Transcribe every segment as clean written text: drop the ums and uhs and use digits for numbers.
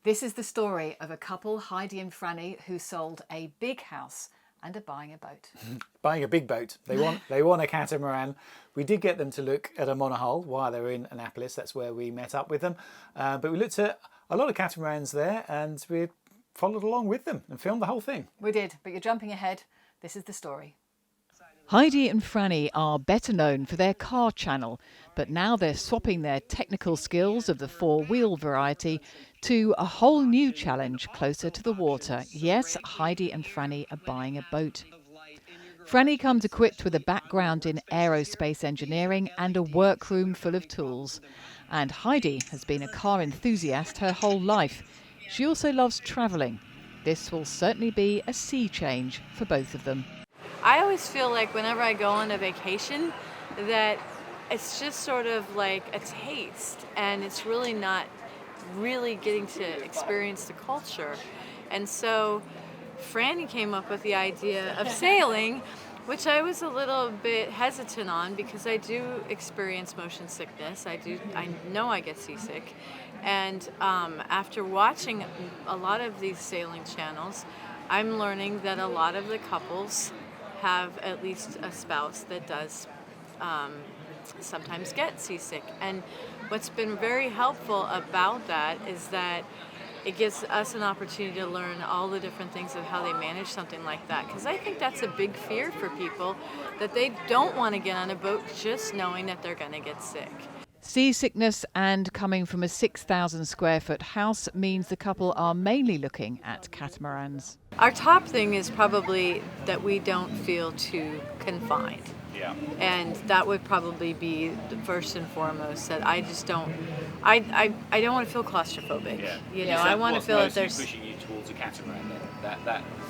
This is the story of a couple, Heidi and Franny, who sold a big house and are buying a boat. Buying a big boat. They want a catamaran. We did get them to look at a monohull while they were in Annapolis. That's where we met up with them. But we looked at a lot of catamarans there and we followed along with them and filmed the whole thing. We did, but you're jumping ahead. This is the story. Heidi and Franny are better known for their car channel, but now they're swapping their technical skills of the four-wheel variety to a whole new challenge closer to the water. Yes, Heidi and Franny are buying a boat. Franny comes equipped with a background in aerospace engineering and a workroom full of tools. And Heidi has been a car enthusiast her whole life. She also loves travelling. This will certainly be a sea change for both of them. I always feel like whenever I go on a vacation that it's just sort of like a taste and it's really not really getting to experience the culture. And so Franny came up with the idea of sailing, which I was a little bit hesitant on because I do experience motion sickness. I know I get seasick. And after watching a lot of these sailing channels, I'm learning that a lot of the couples have at least a spouse that does sometimes get seasick. And what's been very helpful about that is that it gives us an opportunity to learn all the different things of how they manage something like that. Because I think that's a big fear for people, that they don't want to get on a boat just knowing that they're going to get sick. Seasickness and coming from a 6,000 square foot house means the couple are mainly looking at catamarans. Our top thing is probably that we don't feel too confined. Yeah. And that would probably be the first and foremost, that I just don't, I don't want to feel claustrophobic. Yeah. You know, I want to feel that there's pushing you towards a catamaran. That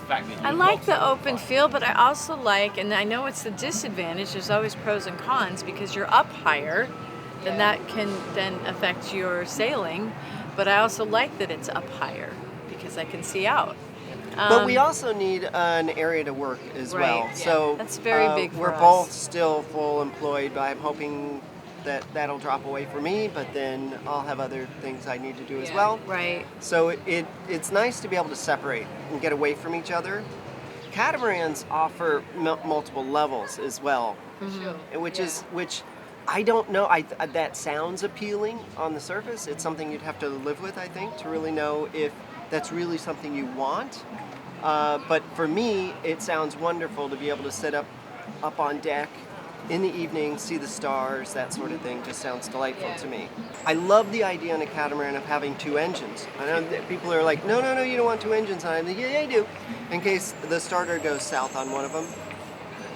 fact that I like the open feel, but I also like, and I know it's a disadvantage, there's always pros and cons because you're up higher, then that can then affect your sailing. But I also like that it's up higher because I can see out. But we also need an area to work as well. Yeah. So That's very big for we're us. both still full employed, but I'm hoping that that'll drop away for me, but then I'll have other things I need to do as well. Right. So it's nice to be able to separate and get away from each other. Catamarans offer multiple levels as well, which I don't know. That sounds appealing on the surface. It's something you'd have to live with, I think, to really know if that's really something you want. But for me, it sounds wonderful to be able to sit up on deck in the evening, see the stars, that sort of thing. Just sounds delightful to me. I love the idea on a catamaran of having two engines. I know that people are like, no, you don't want two engines. And I'm like, yeah, I do. In case the starter goes south on one of them,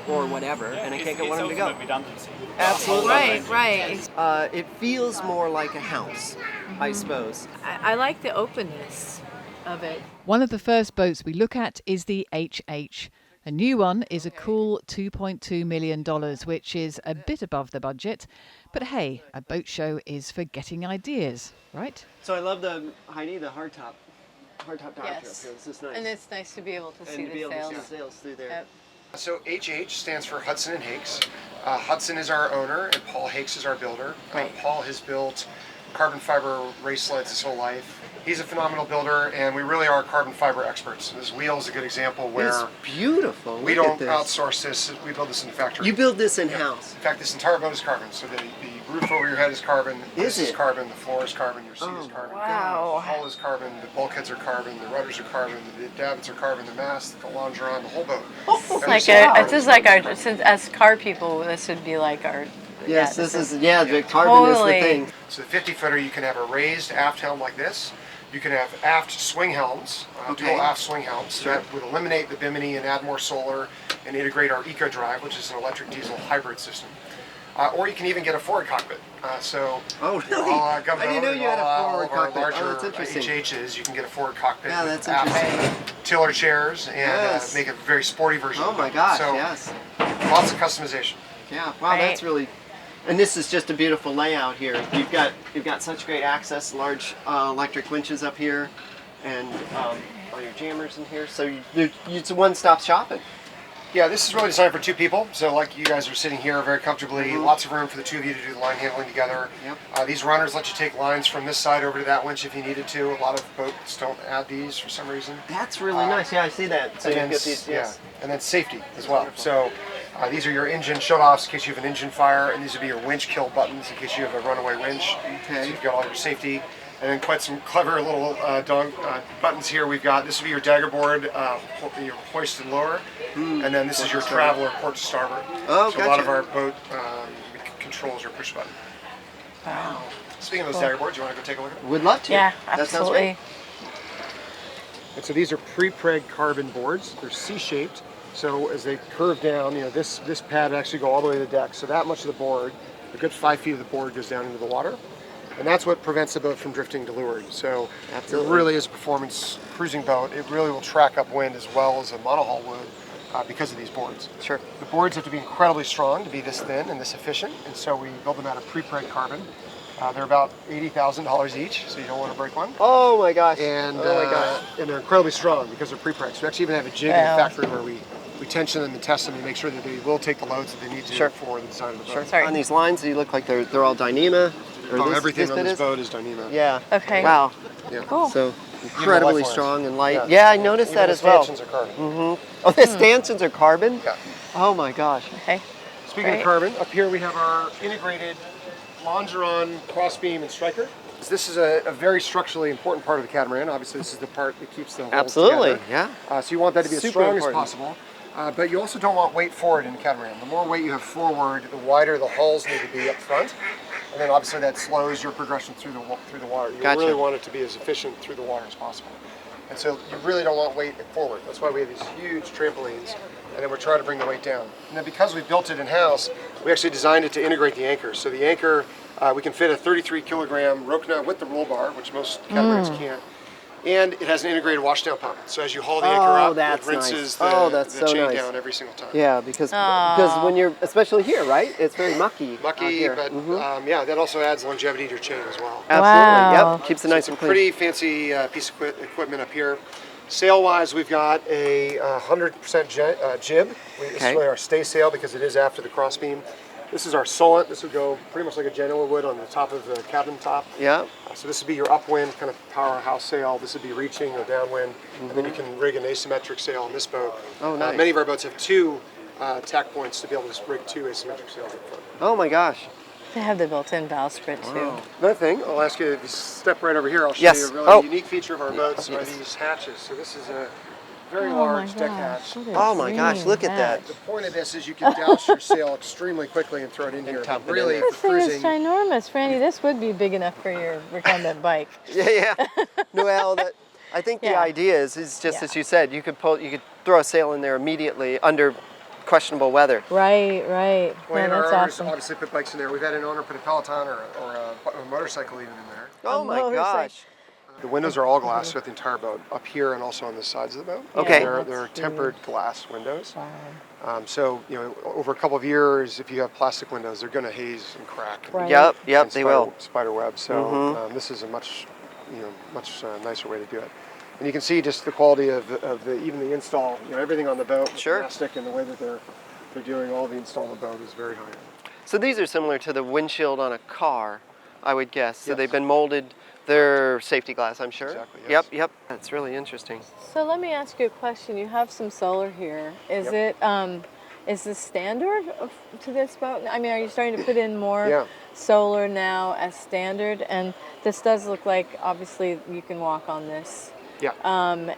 or whatever, and I can't get one of them to go. Redundancy. Absolutely. Right. It feels more like a house, I suppose. I like the openness of it. One of the first boats we look at is the HH. A new one is a cool $2.2 million, which is a bit above the budget. But hey, a boat show is for getting ideas, right? So I love the hardtop dock Yes. here. This is nice. And it's nice to be able to see to be the able to sails. see sails through there. Yep. So HH stands for Hudson and Hakes. Hudson is our owner and Paul Hakes is our builder. Right. Paul has built carbon fiber race sleds his whole life. He's a phenomenal builder and we really are carbon fiber experts. This wheel is a good example where It's beautiful. we Look don't at this. outsource this, we build this in the factory. You build this in-house. In fact, this entire boat is carbon. So the roof over your head is carbon, this is it? carbon, the floor is carbon, your seat is Oh, carbon. wow. The hull is carbon, the bulkheads are carbon, the rudders are carbon, the davits are carbon, the mast, the longeron, the whole boat. It's just like our, since as car people, this would be like our. Yes, yeah, this is the carbon Totally. is the thing. So the 50-footer, you can have a raised aft helm like this. You can have aft swing helms, dual aft swing helms. So that would eliminate the bimini and add more solar and integrate our Eco Drive, which is an electric diesel hybrid system. Or you can even get a forward cockpit. Oh, really? I didn't know you had a forward cockpit. Larger Oh, that's interesting. HHs, you can get a forward cockpit. Yeah, with that's aft interesting. tiller chairs and Yes. make a very sporty version. Oh of the my boat. gosh, So yes. lots of customization. Yeah, wow, that's really. And this is just a beautiful layout here. You've got such great access, large electric winches up here, and all your jammers in here. So it's a one-stop shopping. Yeah, this is really designed for 2 people. So like you guys are sitting here very comfortably, lots of room for the 2 of you to do the line handling together. Yep. These runners let you take lines from this side over to that winch if you needed to. A lot of boats don't add these for some reason. That's really nice. Yeah, I see that. So you And get then, these. yeah, Yes. and then safety as well. So these are your engine shut-offs in case you have an engine fire, and these would be your winch kill buttons in case you have a runaway winch. Okay. So you've got all your safety. And then quite some clever little buttons here. We've got, this would be your dagger board, your hoist and lower, and then this is your traveler port to starboard. Oh, so a lot of gotcha. our boat controls are push button. Wow. Speaking of those dagger boards, you want to go take a look at them? Would love to. Yeah, That sounds absolutely. great. And so these are pre-preg carbon boards. They're C-shaped. So as they curve down, this pad actually go all the way to the deck. So that much of the board, a good 5 feet of the board goes down into the water. And that's what prevents the boat from drifting to leeward. So Absolutely. it really is a performance cruising boat. It really will track upwind as well as a monohull would because of these boards. Sure. The boards have to be incredibly strong to be this thin and this efficient, and so we build them out of pre-preg carbon. They're about $80,000 each, so you don't want to break one. Oh my gosh. And, oh my gosh. and they're incredibly strong because they're pre-preg. So we actually even have a jig in Wow. the factory where we tension them and test them to make sure that they will take the loads that they need to Sure. for the design of the boat. Sure. Sorry. On these lines, they look like they're all Dyneema. Or Oh, this, everything on bit this is? boat is Dyneema. Yeah. Okay. Wow. Yeah. Cool. So incredibly lifelines. strong and light. Yeah. Yeah, I noticed Even that the as well. stanchions are carbon. Oh, the stanchions are carbon? Yeah. Oh my gosh. Okay. Speaking Great. of carbon, up here we have our integrated longeron, crossbeam, and striker. This is a very structurally important part of the catamaran. Obviously, this is the part that keeps the hulls Absolutely. together. Yeah. So you want that to be as Super strong important. as possible. But you also don't want weight forward in the catamaran. The more weight you have forward, the wider the hulls need to be up front. And then obviously that slows your progression through the water. You Gotcha. really want it to be as efficient through the water as possible. And so you really don't want weight forward. That's why we have these huge trampolines, and then we're trying to bring the weight down. And then because we built it in-house, we actually designed it to integrate the anchor. So the anchor, we can fit a 33 kilogram rope nut with the roll bar, which most catamarans can't. And it has an integrated washdown pump. So as you haul the anchor Oh, up, that's it rinses nice. Oh, that's the so chain nice. down every single time. Yeah, because when you're, especially here, right? It's very mucky. out Mucky, here. but yeah, that also adds longevity to your chain as well. Absolutely. Wow. Yep. Keeps it So nice it's a and clean. pretty fancy piece of equipment up here. Sail-wise, we've got a 100% jib. This is Okay. really our stay sail because it is after the crossbeam. This is our Solent. This would go pretty much like a Genoa would on the top of the cabin top. Yeah. So this would be your upwind kind of powerhouse sail. This would be reaching or downwind. And then you can rig an asymmetric sail on this boat. Oh, nice. Many of our boats have 2 tack points to be able to rig 2 asymmetric sails up front. Oh my gosh. They have the built-in bowsprit too. Another thing, I'll ask you if you step right over here, I'll show Yes. you a really Oh. unique feature of our boats are these hatches. So this is a very large deck hatch. Oh my gosh, look at that. The point of this is you can douse your sail extremely quickly and throw it in here. top But it in really, there. This for thing is cruising, ginormous, Franny. This would be big enough for your recumbent bike. Yeah. Well, I think the Yeah. idea is just Yeah. as you said, you could throw a sail in there immediately under questionable weather. Right. well, Yeah, and our that's owners awesome. obviously put bikes in there. We've had an owner put a Peloton or a motorcycle even in there. Oh my motorcycle. gosh. The windows are all glass throughout the entire boat, up here and also on the sides of the boat. Okay. They're That's tempered glass windows. Wow. So, over a couple of years, if you have plastic windows, they're going to haze and crack. Right. Yep, and they will. Spider web. So this is a much nicer way to do it. And you can see just the quality of even the install. Everything on the boat, with Sure. plastic, and the way that they're doing all the install on the boat is very high end. So these are similar to the windshield on a car, I would guess. So Yes. they've been molded. They're safety glass, I'm sure. Exactly, yes. Yep. That's really interesting. So let me ask you a question. You have some solar here. Is Yep. is this standard to this boat? I mean, are you starting to put in more Yeah. solar now as standard? And this does look like, obviously, you can walk on this. Yeah.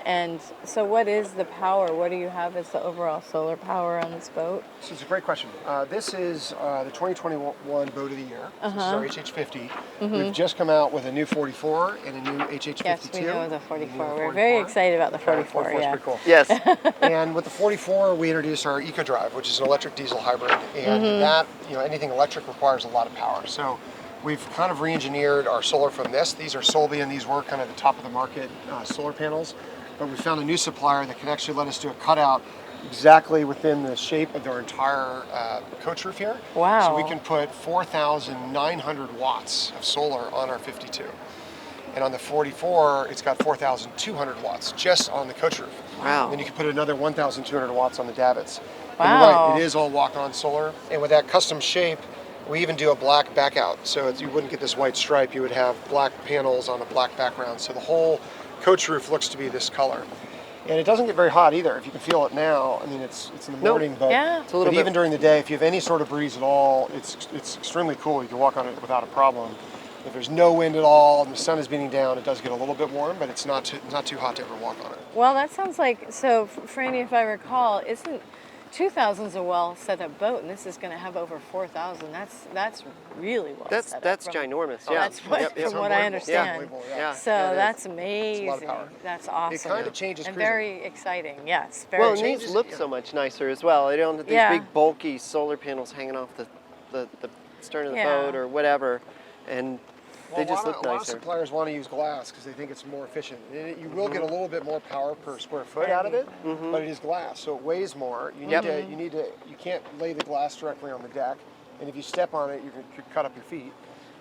And so what is the power? What do you have as the overall solar power on this boat? So it's a great question. This is the 2021 Boat of the Year. This is our HH50. We've just come out with a new 44 and a new HH52. Yes, we know the 44. The new We're very 44. excited about the 44, 44 is yeah. pretty cool. Yes. And with the 44, we introduced our Eco Drive, which is an electric diesel hybrid, and that, anything electric requires a lot of power. So we've kind of re-engineered our solar from this. These are Solby, and these were kind of the top of the market solar panels, but we found a new supplier that can actually let us do a cutout exactly within the shape of our entire coach roof here. Wow. So we can put 4,900 watts of solar on our 52. And on the 44, it's got 4,200 watts just on the coach roof. Wow. And then you can put another 1,200 watts on the davits. Wow. And you're right, it is all walk-on solar. And with that custom shape, we even do a black back out. So you wouldn't get this white stripe, you would have black panels on a black background. So the whole coach roof looks to be this color. And it doesn't get very hot either. If you can feel it now, I mean, it's in the morning, but, Yeah. It's a little but bit- even during the day, if you have any sort of breeze at all, it's extremely cool. You can walk on it without a problem. If there's no wind at all and the sun is beating down, it does get a little bit warm, but it's not too hot to ever walk on it. Well, that sounds like, so Franny, if I recall, isn't 2,000's a well set up boat, and this is going to have over 4,000. That's really well set up. That's from- ginormous. Oh, Yeah. that's what, Yep, from yep. what I It's understand. unbelievable, Yeah. So Yeah, it is. that's It's a amazing. lot of power. That's awesome. It kind of changes and cruising. very exciting. Yes, very. Well, and changes- these look so much nicer as well. They don't have these Yeah. big bulky solar panels hanging off the stern of the Yeah. boat or whatever, and they just look a lot of nicer. suppliers want to use glass because they think it's more efficient. You will get a little bit more power per square foot out of it, but it is glass, so it weighs more. You you can't lay the glass directly on the deck, and if you step on it, you could cut up your feet.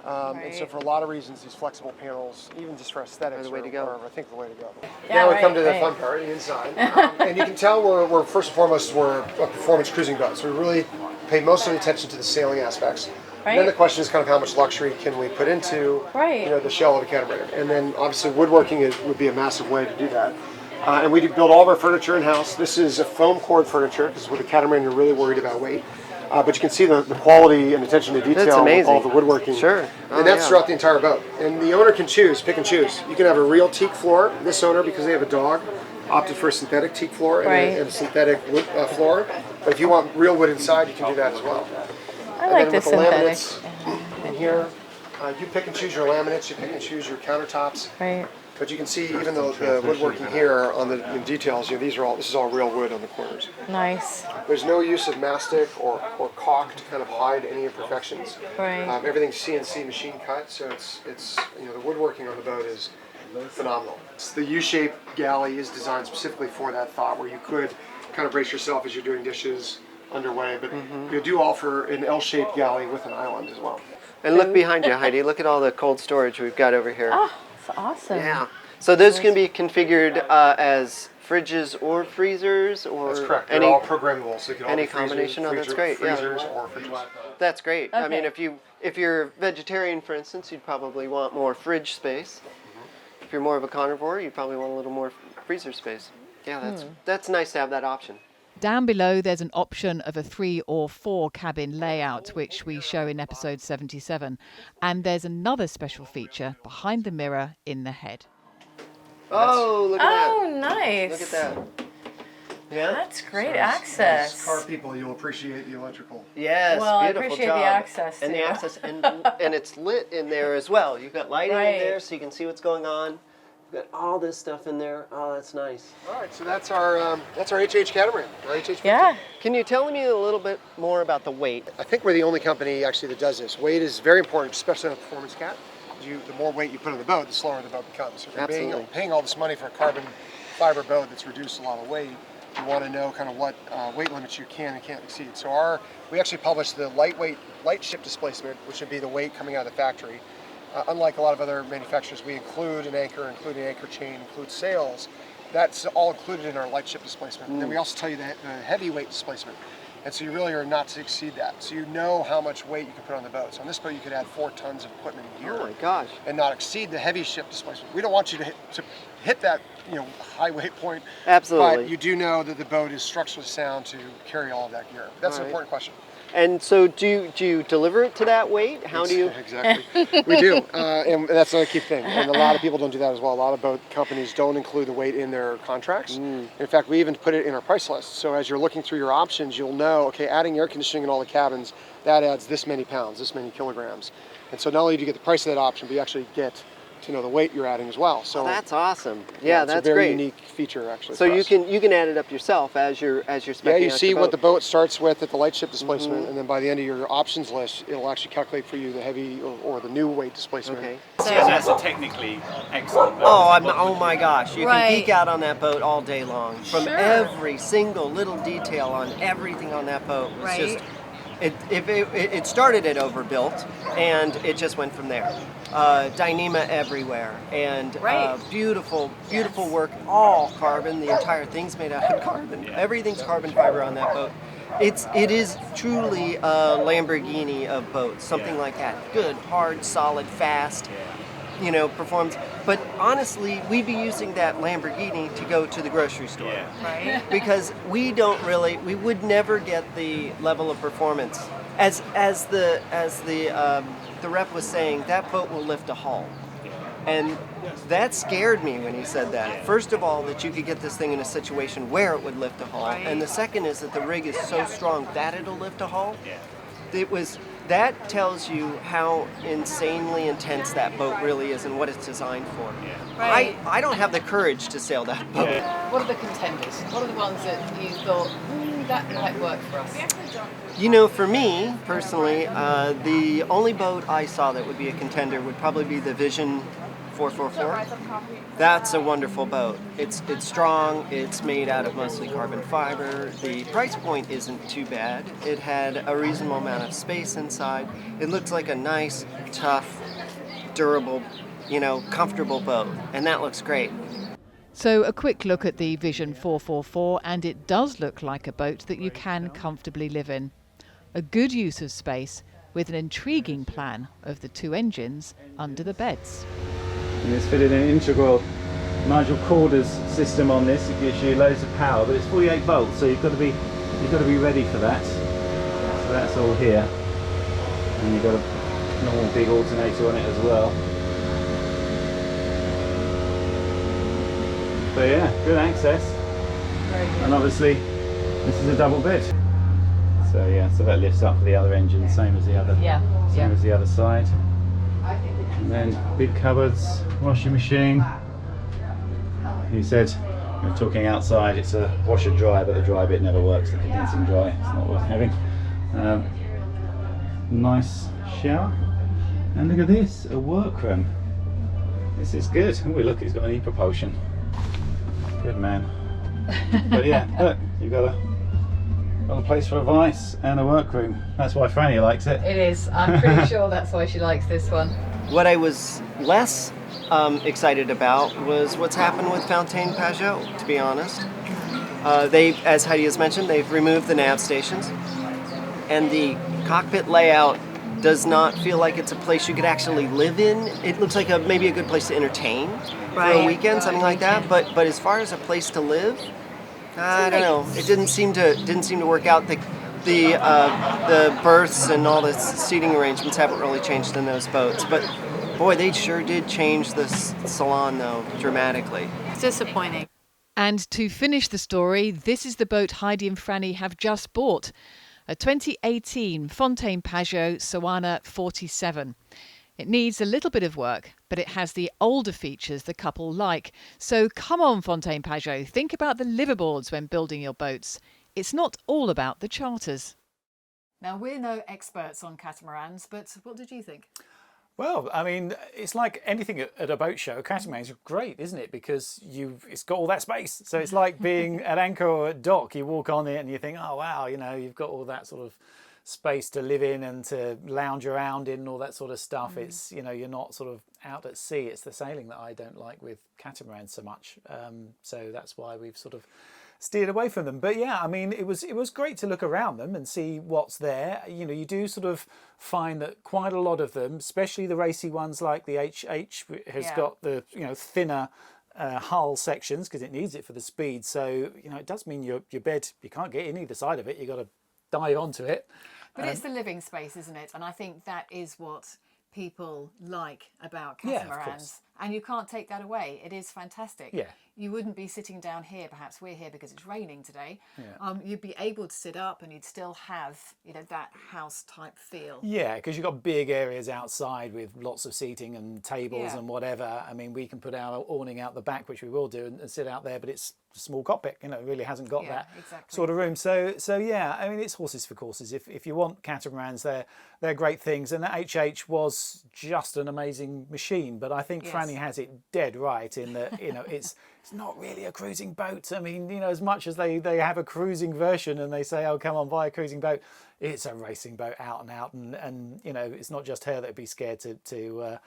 And so Right. for a lot of reasons, these flexible panels, even just for aesthetics, Are the way to go. are, I think, the way to go. Yeah, now we right, come to the right. fun part, the inside. And you can tell we're first and foremost, we're a performance cruising boat, so we really pay most of the attention to the sailing aspects. Right. Then the question is kind of how much luxury can we put into Right. the shell of a catamaran. And then obviously woodworking would be a massive way to do that. And we do build all of our furniture in-house. This is a foam cord furniture because with a catamaran you're really worried about weight. But you can see the quality and attention to detail with amazing. all the woodworking. Sure. And that's throughout the entire boat. And the owner can pick and choose. You can have a real teak floor. This owner, because they have a dog, opted for a synthetic teak floor and, Right. and a synthetic wood floor. But if you want real wood inside, you can do that as well. I And like then the with the synthetic. laminates in here, you pick and choose your laminates, you pick and choose your countertops. Right. But you can see even though the woodworking here on the details, this is all real wood on the corners. Nice. There's no use of mastic or caulk to kind of hide any imperfections. Right. Everything's CNC machine cut, so it's the woodworking on the boat is phenomenal. The U-shaped galley is designed specifically for that thought, where you could kind of brace yourself as you're doing dishes underway, but you do offer an L-shaped galley with an island as well. And look behind you, Heidi. Look at all the cold storage we've got over here. Oh, that's awesome. Yeah. So those can be configured as fridges or freezers, or That's correct. They're any. all programmable, so you can all any be freezers, combination? Oh, that's great, yeah. Freezers or fridges. That's great. I mean, Okay. if you're vegetarian, for instance, you'd probably want more fridge space. If you're more of a carnivore, you'd probably want a little more freezer space. Yeah, that's nice to have that option. Down below, there's an option of a 3 or 4 cabin layout, which we show in episode 77. And there's another special feature behind the mirror in the head. Oh, look at Oh, that. nice. Look at that. Yeah? That's great As access. car people, you'll appreciate the electrical. Yes, Well, I beautiful appreciate job. the access, and the too. access, and it's lit in there as well. You've got lighting Right. in there, so you can see what's going on. You've got all this stuff in there. Oh, that's nice. All right, so that's our HH catamaran, our HH50. Yeah. Can you tell me a little bit more about the weight? I think we're the only company actually that does this. Weight is very important, especially on a performance cat. The more weight you put on the boat, the slower the boat becomes. So if you're Absolutely. paying all this money for a carbon fiber boat that's reduced a lot of weight, you want to know kind of what weight limits you can and can't exceed. So we actually publish the light ship displacement, which would be the weight coming out of the factory. Unlike a lot of other manufacturers, we include an anchor chain, include sails. That's all included in our light ship displacement. And then we also tell you the heavy weight displacement. And so you really are not to exceed that. So you know how much weight you can put on the boat. So on this boat, you could add 4 tons of equipment a year Oh my gosh. and not exceed the heavy ship displacement. We don't want you to hit that high weight point. Absolutely. But you do know that the boat is structurally sound to carry all of that gear. That's an Right. important question. And so do you deliver it to that weight? How do you? Exactly. We do, and that's another key thing. And a lot of people don't do that as well. A lot of boat companies don't include the weight in their contracts. In fact, we even put it in our price list. So as you're looking through your options, you'll know, okay, adding air conditioning in all the cabins, that adds this many pounds, this many kilograms. And so not only do you get the price of that option, but you actually get to know the weight you're adding as well. So That's awesome. Yeah, it's that's a very great. unique feature actually. So for you us. can add it up yourself as you're specing Yeah, you out see your what the boat. boat starts with at the light ship displacement, and then by the end of your options list, it'll actually calculate for you the heavy or the new weight displacement. Okay. Yeah, that's a technically excellent boat. Oh my gosh! You Right. can geek out on that boat all day long. From Sure. every single little detail on everything on that boat was Right. just It started at overbuilt, and it just went from there. Dyneema everywhere, and beautiful work, all carbon. The entire thing's made out of carbon. Yeah. Everything's carbon fiber on that boat. It is truly a Lamborghini of boats, something like that. Good, hard, solid, fast. You know, performs. But honestly, we'd be using that Lamborghini to go to the grocery store, right? Because we would never get the level of performance as the rep was saying. That boat will lift a hull, and that scared me when he said that. First of all, that you could get this thing in a situation where it would lift a hull, and the second is that the rig is so strong that it'll lift a hull. That tells you how insanely intense that boat really is and what it's designed for. Right. I don't have the courage to sail that boat. What are the contenders? What are the ones that you thought, that might work for us? You know, for me, personally, the only boat I saw that would be a contender would probably be the Vision 444. That's a wonderful boat. It's strong, it's made out of mostly carbon fiber. The price point isn't too bad. It had a reasonable amount of space inside. It looks like a nice, tough, durable, comfortable boat, and that looks great. So a quick look at the Vision 444, and it does look like a boat that you can comfortably live in. A good use of space with an intriguing plan of the 2 engines under the beds. And it's fitted an integral Nigel Corder's system on this. It gives you loads of power, but it's 48 volts, so you've got to be ready for that. So that's all here, and you've got a normal big alternator on it as well. So yeah, good access. And obviously this is a double bed. So yeah, so that lifts up for the other engine, same as the other, same as the other side. And then big cupboards, washing machine. He said, we're talking outside, it's a washer dry, but the dry bit never works, the condensing dry, it's not worth having. Nice shower. And look at this, a workroom. This is good. Oh look, it's got an e-propulsion. Good man. But yeah, look, you've got a place for a vice and a workroom. That's why Franny likes it. It is. I'm pretty sure that's why she likes this one. What I was less excited about was what's happened with Fontaine Pajot, to be honest. As Heidi has mentioned, they've removed the nav stations, and the cockpit layout does not feel like it's a place you could actually live in. It looks like maybe a good place to entertain for a weekend, something like that. But as far as a place to live, I don't know. It didn't seem to work out. The berths and all the seating arrangements haven't really changed in those boats. But boy, they sure did change the salon though dramatically. It's disappointing. And to finish the story, this is the boat Heidi and Franny have just bought. A 2018 Fontaine Pajot Sawana 47. It needs a little bit of work, but it has the older features the couple like. So come on, Fontaine Pajot, think about the liveaboards when building your boats. It's not all about the charters. Now, we're no experts on catamarans, but what did you think? Well, I mean, it's like anything at a boat show. Catamaran's great, isn't it? Because it's got all that space. So it's like being at anchor or at dock. You walk on it and you think, oh wow, you've got all that sort of space to live in and to lounge around in and all that sort of stuff. It's you're not sort of out at sea. It's the sailing that I don't like with catamarans so much. So that's why we've sort of steered away from them. But yeah, I mean, it was great to look around them and see what's there. You do sort of find that quite a lot of them, especially the racy ones like the HH, has got the thinner hull sections because it needs it for the speed. So it does mean your bed, you can't get in either side of it. You got to dive onto it. But it's the living space, isn't it? And I think that is what people like about catamarans. And you can't take that away. It is fantastic. Yeah. You wouldn't be sitting down here, perhaps we're here because it's raining today. Yeah. You'd be able to sit up and you'd still have, that house type feel. Yeah, because you've got big areas outside with lots of seating and tables and whatever. I mean, we can put our awning out the back, which we will do, and sit out there, but it's a small cockpit, it really hasn't got that sort of room. So yeah, I mean, it's horses for courses. If you want catamarans, they're great things. And the HH was just an amazing machine, but I think Franny has it dead right in that, it's it's not really a cruising boat. I mean, you know, as much as they have a cruising version and they say, oh, come on, buy a cruising boat, it's a racing boat out and out. And you know, it's not just her that'd be scared to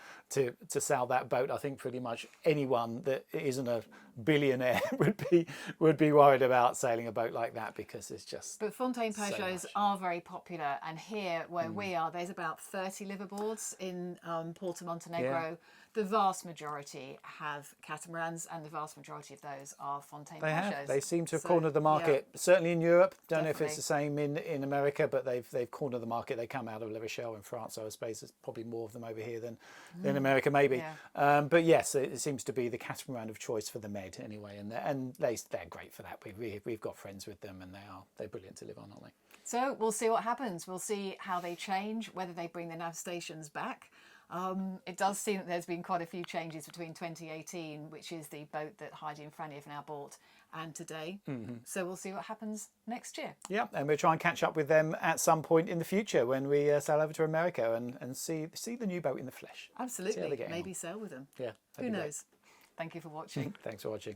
sail that boat. I think pretty much anyone that isn't a billionaire would be worried about sailing a boat like that, because it's just. But Fontaine so Pajots much. are very popular, and here where we are, there's about 30 liveaboards in Porto Montenegro. Yeah. The vast majority have catamarans, and the vast majority of those are Fontaine They Pajots. have. They seem to have So, cornered the market. Certainly in Europe. Don't know if it's Definitely. the same in America, but they've cornered the market. They come out of La Rochelle in France, so I suppose there's probably more of them over here than in America, maybe. Yeah. But yes, it seems to be the catamaran of choice for the Med anyway, and they're great for that. We've got friends with them, and they're brilliant to live on, aren't they? So we'll see what happens. We'll see how they change, whether they bring the nav stations back. It does seem that there's been quite a few changes between 2018, which is the boat that Heidi and Franny have now bought, and today. So we'll see what happens next year. Yeah, and we'll try and catch up with them at some point in the future when we sail over to America and see the new boat in the flesh. Absolutely. See how they're getting Maybe on. sail with them. Yeah, Who that'd be great. knows? Thank you for watching. Thanks for watching.